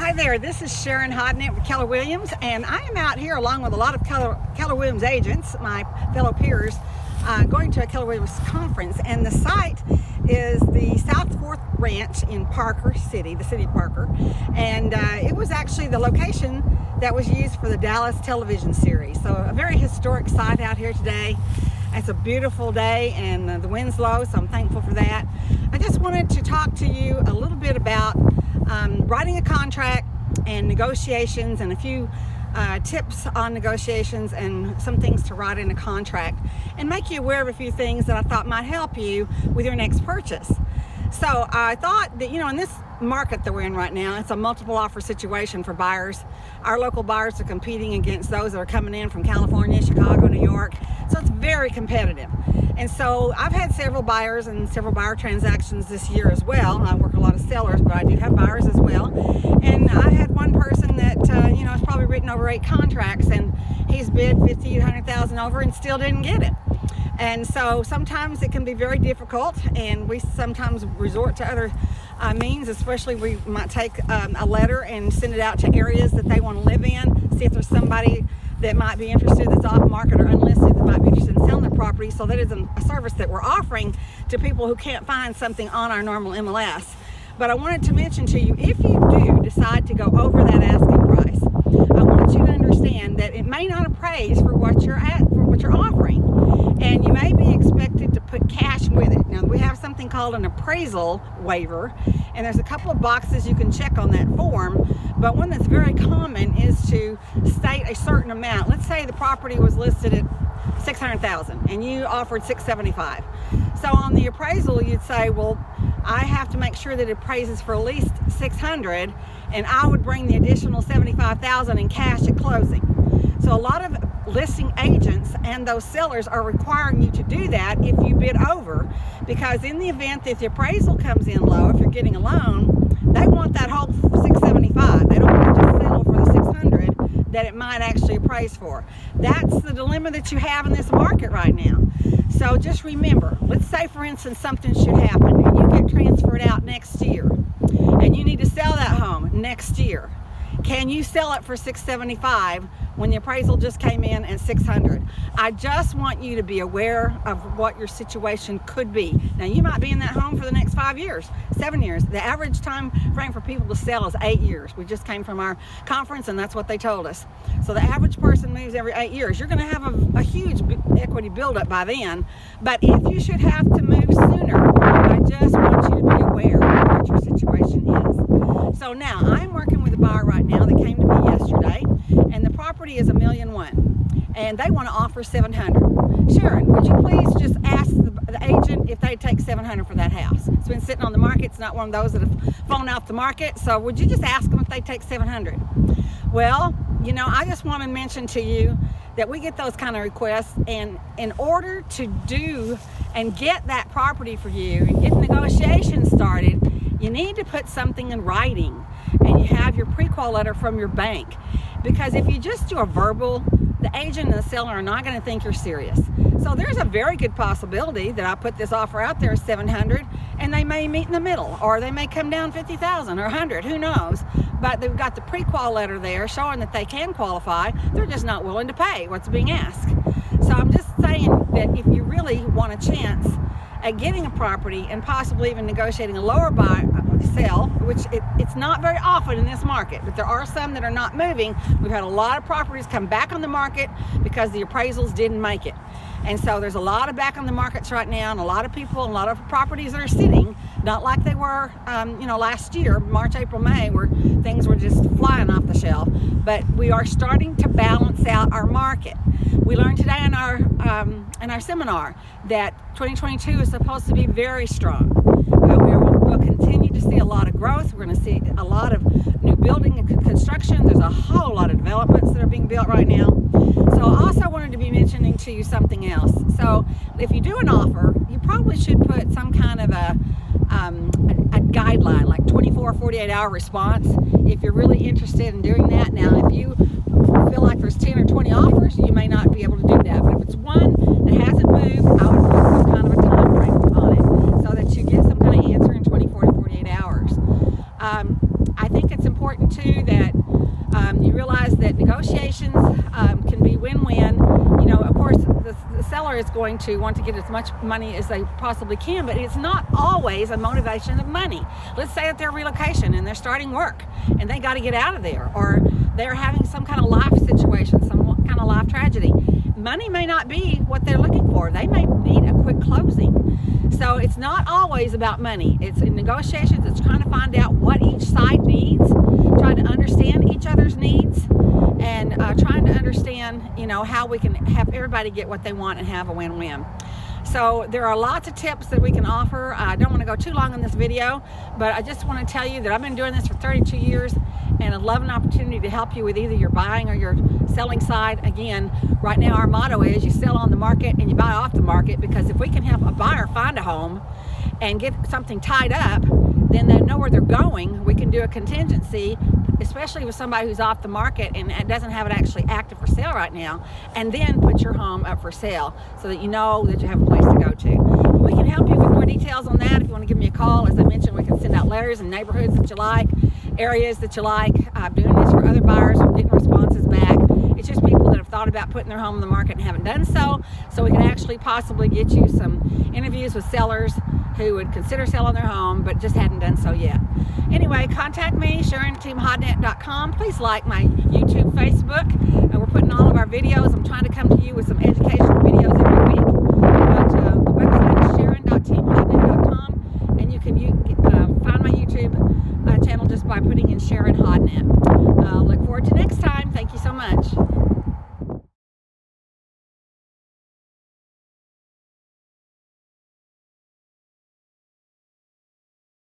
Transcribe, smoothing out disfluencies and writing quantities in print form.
Hi there, this is Sharon Hodnett with Keller Williams, and I am out here along with a lot of Keller Williams agents, my fellow peers, going to a Keller Williams conference, and the site is the South 4th Ranch in Parker City, the city of Parker, and it was actually the location that was used for the Dallas television series. So a very historic site out here today. It's a beautiful day and the wind's low, so I'm thankful for that. I just wanted to talk to you a little bit about writing a contract and negotiations, and a few tips on negotiations and some things to write in a contract, and make you aware of a few things that I thought might help you with your next purchase. So I thought that, in this market that we're in right now, it's a multiple offer situation for buyers. Our local buyers are competing against those that are coming in from California, Chicago, New York. So it's very competitive. And so I've had several buyers and several buyer transactions this year as well. I work with a lot of sellers, but I do have buyers as well. And I had one person that, has probably written over 8 contracts, and he's bid $50,000 to $100,000 over and still didn't get it. And so sometimes it can be very difficult, and we sometimes resort to other means, especially we might take a letter and send it out to areas that they want to live in, see if there's somebody that might be interested that's off market or unlisted that might be interested in selling their property. So that is a service that we're offering to people who can't find something on our normal MLS. But I wanted to mention to you, if you do decide to go over that asking price, I want you to understand that it may not appraise for what you're offering, and you may be expected to put cash with it. Now, we have something called an appraisal waiver, and there's a couple of boxes you can check on that form, but one that's very common is to state a certain amount. Let's say the property was listed at $600,000 and you offered $675,000. So on the appraisal, you'd say, well, I have to make sure that it appraises for at least $600,000, and I would bring the additional $75,000 in cash at closing. So a lot of listing agents and those sellers are requiring you to do that if you bid over, because in the event that the appraisal comes in low, if you're getting a loan, they want that whole $675,000. They don't want to just settle for the $600,000 that it might actually appraise for. That's the dilemma that you have in this market right now. So just remember, let's say for instance something should happen and you get transferred out next year and you need to sell that home next year. Can you sell it for $675,000 when the appraisal just came in at $600,000? I just want you to be aware of what your situation could be. Now, you might be in that home for the next 5 years, 7 years. The average time frame for people to sell is 8 years. We just came from our conference, and that's what they told us. So the average person moves every 8 years. You're going to have a huge equity buildup by then. But if you should have to move sooner, I just want you to be aware of what your situation is. So now, I'm working with a buyer right now that came to me yesterday, and the property is $1.1 million, and they want to offer $700,000. Sharon, would you please just ask the agent if they'd take $700,000 for that house? It's been sitting on the market. It's not one of those that have fallen off the market. So would you just ask them if they'd take $700,000? Well, I just want to mention to you that we get those kind of requests, and in order to do and get that property for you and get negotiations started, you need to put something in writing, and you have your pre-qual letter from your bank. Because if you just do a verbal, the agent and the seller are not going to think you're serious. So there's a very good possibility that I put this offer out there as $700,000 and they may meet in the middle, or they may come down $50,000 or $100,000, who knows? But they've got the pre-qual letter there showing that they can qualify. They're just not willing to pay what's being asked. So I'm just saying that if you really want a chance at getting a property and possibly even negotiating a lower sell, which it's not very often in this market, but there are some that are not moving. We've had a lot of properties come back on the market because the appraisals didn't make it. And so there's a lot of back on the markets right now, and a lot of people and a lot of properties that are sitting, not like they were last year, March, April, May, where things were just flying off the shelf. But we are starting to balance out our market. We learned today in our seminar that 2022 is supposed to be very strong. We'll continue to see a lot of growth. We're going to see a lot of new building and construction. There's a whole lot of developments that are being built right now. So I also wanted to be mentioning to you something else. So if you do an offer, you probably should put some kind of a guideline, like 24 or 48-hour response, if you're really interested in doing that. Now, if you feel like there's 10 or 20 offers, you may not be able to do that. But if it's one that hasn't moved, I would put some kind of a time frame on it so that you get some kind of answer in 24 to 48 hours. I think it's important important too that you realize that negotiations can be win-win. You know, of course, the seller is going to want to get as much money as they possibly can, but it's not always a motivation of money. Let's say that they're relocation and they're starting work and they got to get out of there, or they're having some kind of life situation, some kind of life tragedy. Money may not be what they're looking for. They may need a quick closing. So it's not always about money. It's in negotiations. It's trying to find out what each side needs, trying to understand each other's needs, and trying to understand, you know, how we can have everybody get what they want and have a win-win. So there are lots of tips that we can offer. I don't want to go too long in this video, but I just want to tell you that I've been doing this for 32 years and I'd love an opportunity to help you with either your buying or your selling side. Again, right now our motto is you sell on the market and you buy off the market, because if we can help a buyer find a home and get something tied up, then they know where they're going. We can do a contingency, especially with somebody who's off the market and doesn't have it actually active for sale right now, and then put your home up for sale so that you know that you have a place to go to. We can help you with more details on that. If you want to give me a call, as I mentioned, we can send out letters in neighborhoods that you like, areas that you like. I'm doing this for other buyers. We're getting responses back. It's just people that have thought about putting their home on the market and haven't done so. So we can actually possibly get you some interviews with sellers who would consider selling their home but just hadn't done so yet. Anyway, contact me, SharonHodnett.com. Please like my YouTube, Facebook. We're putting all of our videos. I'm trying to come to you with some educational videos every week. But the website is Sharon.teamhodnett.com, and you can find my YouTube channel just by putting in Sharon Hodnett. Look forward to next time. Thank you so much.